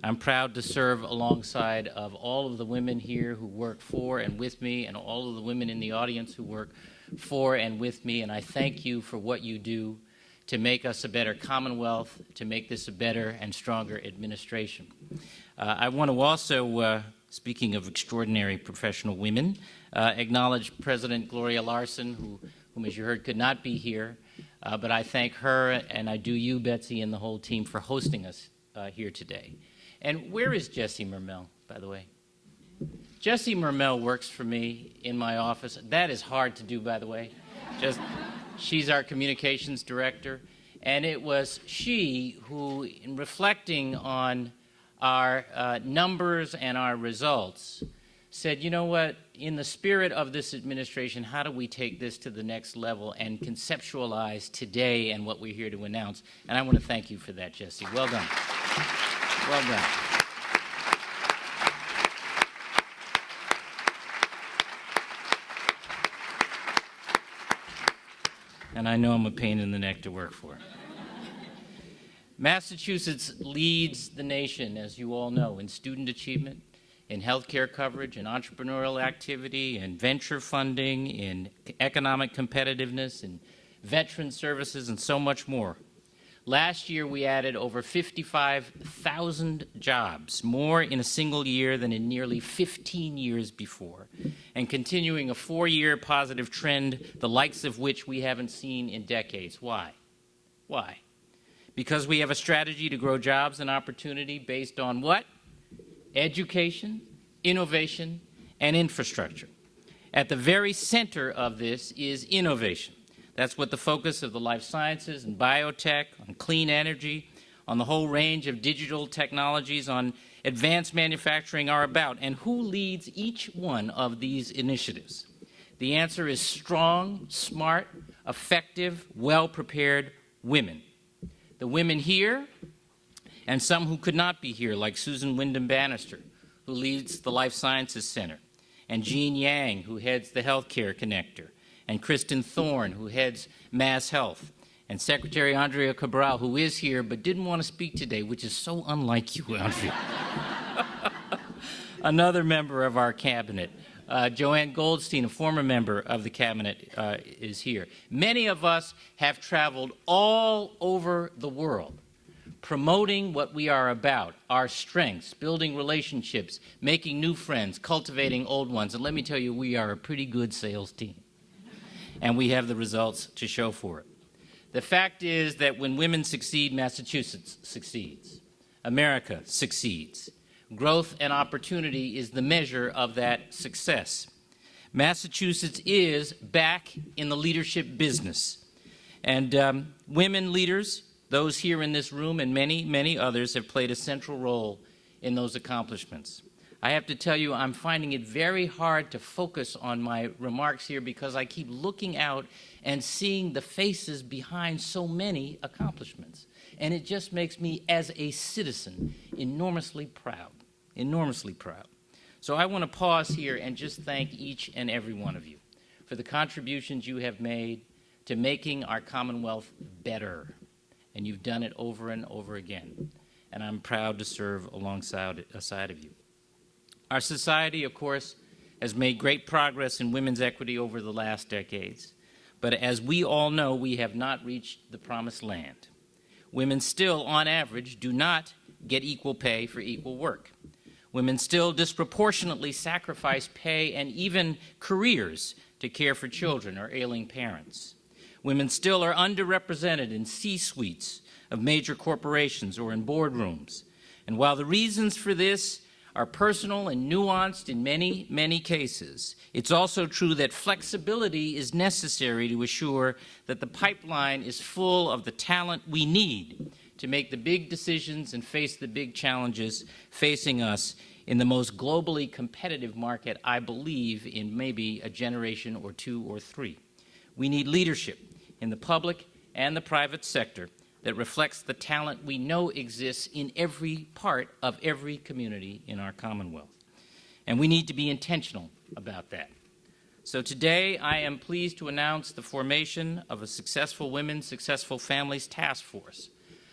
I'm proud to serve alongside of all of the women here who work for and with me, and all of the women in the audience who work for and with me, and I thank you for what you do to make us a better Commonwealth, to make this a better and stronger administration. I want to also, speaking of extraordinary professional women, acknowledge President Gloria Larson, whom, as you heard, could not be here, but I thank her, and I do you, Betsy, and the whole team for hosting us here today. And where is Jessie Mermel, by the way? Jessie Mermel works for me in my office. That is hard to do, by the way. She's our communications director, and it was she who, in reflecting on our numbers and our results, said, you know what, in the spirit of this administration, how do we take this to the next level and conceptualize today and what we're here to announce? And I want to thank you for that, Jessie. Well done. Well done. And I know I'm a pain in the neck to work for. Massachusetts leads the nation, as you all know, in student achievement, in healthcare coverage, in entrepreneurial activity, in venture funding, in economic competitiveness, in veteran services, and so much more. Last year, we added over 55,000 jobs, more in a single year than in nearly 15 years before, and continuing a 4-year positive trend, the likes of which we haven't seen in decades. Why? Why? Because we have a strategy to grow jobs and opportunity based on what? Education, innovation, and infrastructure. At the very center of this is innovation. That's what the focus of the life sciences and biotech, on clean energy, on the whole range of digital technologies, on advanced manufacturing are about. And who leads each one of these initiatives? The answer is strong, smart, effective, well-prepared women. The women here, and some who could not be here, like Susan Wyndham-Bannister, who leads the Life Sciences Center, and Jean Yang, who heads the Healthcare Connector, and Kristen Thorne, who heads Mass Health, and Secretary Andrea Cabral, who is here but didn't want to speak today, which is so unlike you, Andrea. Another member of our cabinet, Joanne Goldstein, a former member of the cabinet, is here. Many of us have traveled all over the world, promoting what we are about, our strengths, building relationships, making new friends, cultivating old ones. And let me tell you, we are a pretty good sales team. And we have the results to show for it. The fact is that when women succeed, Massachusetts succeeds. America succeeds. Growth and opportunity is the measure of that success. Massachusetts is back in the leadership business. And women leaders, those here in this room and many, many others, have played a central role in those accomplishments. I have to tell you, I'm finding it very hard to focus on my remarks here because I keep looking out and seeing the faces behind so many accomplishments. And it just makes me, as a citizen, enormously proud, enormously proud. So I want to pause here and just thank each and every one of you for the contributions you have made to making our Commonwealth better. And you've done it over and over again. And I'm proud to serve alongside of you. Our society, of course, has made great progress in women's equity over the last decades. But as we all know, we have not reached the promised land. Women still, on average, do not get equal pay for equal work. Women still disproportionately sacrifice pay and even careers to care for children or ailing parents. Women still are underrepresented in C-suites of major corporations or in boardrooms. And while the reasons for this are personal and nuanced in many, many cases, it's also true that flexibility is necessary to assure that the pipeline is full of the talent we need to make the big decisions and face the big challenges facing us in the most globally competitive market, I believe, in maybe a generation or two or three. We need leadership in the public and the private sector that reflects the talent we know exists in every part of every community in our Commonwealth. And we need to be intentional about that. So today, I am pleased to announce the formation of a Successful Women, Successful Families Task Force.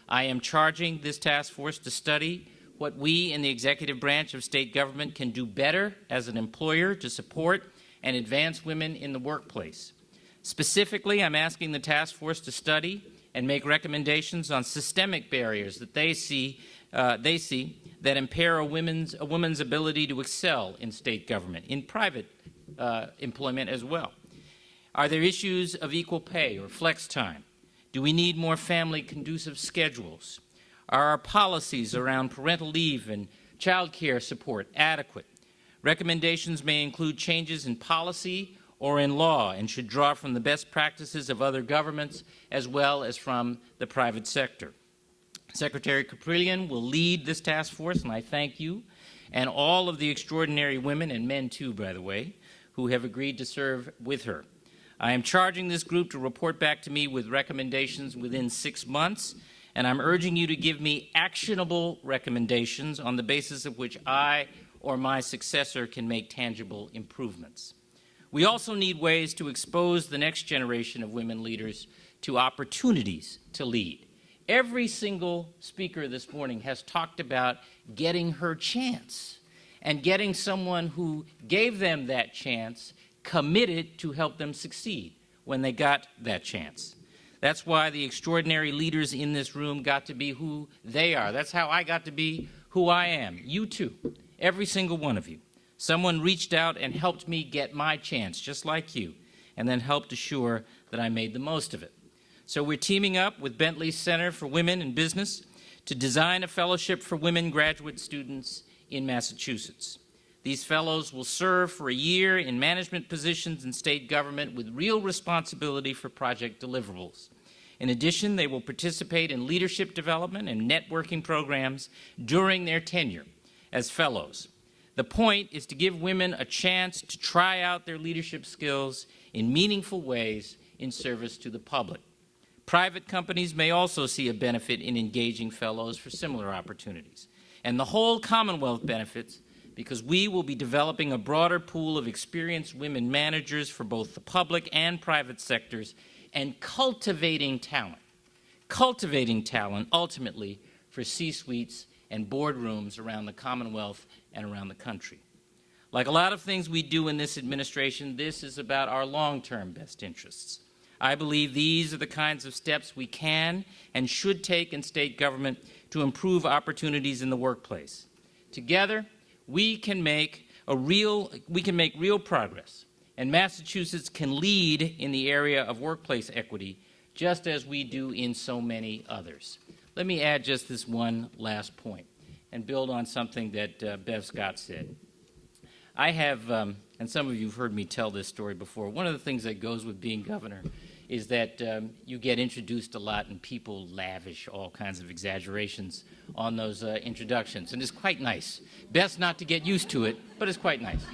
I am charging this task force to study what we in the executive branch of state government can do better as an employer to support and advance women in the workplace. Specifically, I'm asking the task force to study and make recommendations on systemic barriers that they see that impair a woman's ability to excel in state government, in private employment as well. Are there issues of equal pay or flex time? Do we need more family-conducive schedules? Are our policies around parental leave and child care support adequate? Recommendations may include changes in policy or in law and should draw from the best practices of other governments as well as from the private sector. Secretary Caprillion will lead this task force, and I thank you and all of the extraordinary women, and men too, by the way, who have agreed to serve with her. I am charging this group to report back to me with recommendations within 6 months, and I'm urging you to give me actionable recommendations on the basis of which I or my successor can make tangible improvements. We also need ways to expose the next generation of women leaders to opportunities to lead. Every single speaker this morning has talked about getting her chance and getting someone who gave them that chance committed to help them succeed when they got that chance. That's why the extraordinary leaders in this room got to be who they are. That's how I got to be who I am. You too, every single one of you. Someone reached out and helped me get my chance, just like you, and then helped assure that I made the most of it. So we're teaming up with Bentley's Center for Women in Business to design a fellowship for women graduate students in Massachusetts. These fellows will serve for a year in management positions in state government with real responsibility for project deliverables. In addition, they will participate in leadership development and networking programs during their tenure as fellows. The point is to give women a chance to try out their leadership skills in meaningful ways in service to the public. Private companies may also see a benefit in engaging fellows for similar opportunities. And the whole Commonwealth benefits because we will be developing a broader pool of experienced women managers for both the public and private sectors and cultivating talent ultimately for C-suites and boardrooms around the Commonwealth and around the country. Like a lot of things we do in this administration, this is about our long-term best interests. I believe these are the kinds of steps we can and should take in state government to improve opportunities in the workplace. Together, we can make real progress, and Massachusetts can lead in the area of workplace equity, just as we do in so many others. Let me add just this one last point and build on something that Bev Scott said. I have, and some of you have heard me tell this story before, one of the things that goes with being governor is that you get introduced a lot and people lavish all kinds of exaggerations on those introductions, and it's quite nice. Best not to get used to it, but it's quite nice.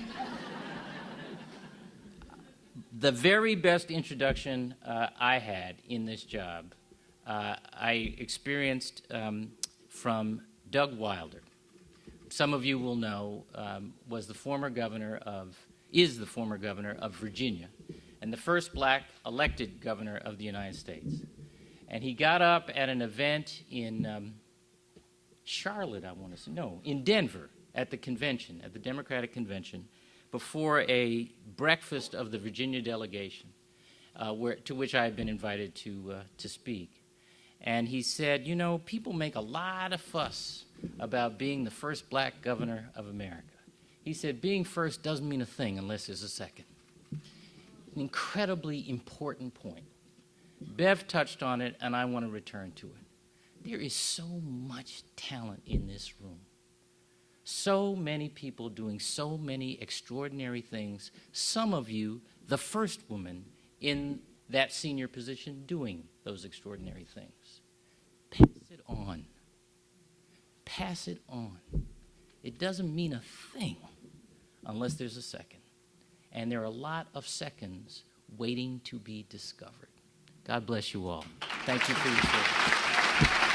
The very best introduction I had in this job, I experienced from Doug Wilder. Some of you will know is the former governor of Virginia, and the first black elected governor of the United States. And he got up at an event in Charlotte, in Denver, at the convention, at the Democratic convention, before a breakfast of the Virginia delegation, to which I had been invited to speak. And he said, you know, people make a lot of fuss about being the first black governor of America. He said, being first doesn't mean a thing unless there's a second. An incredibly important point. Bev touched on it, and I want to return to it. There is so much talent in this room. So many people doing so many extraordinary things. Some of you, the first woman in that senior position doing those extraordinary things. Pass it on. Pass it on. It doesn't mean a thing unless there's a second. And there are a lot of seconds waiting to be discovered. God bless you all. Thank you for your service.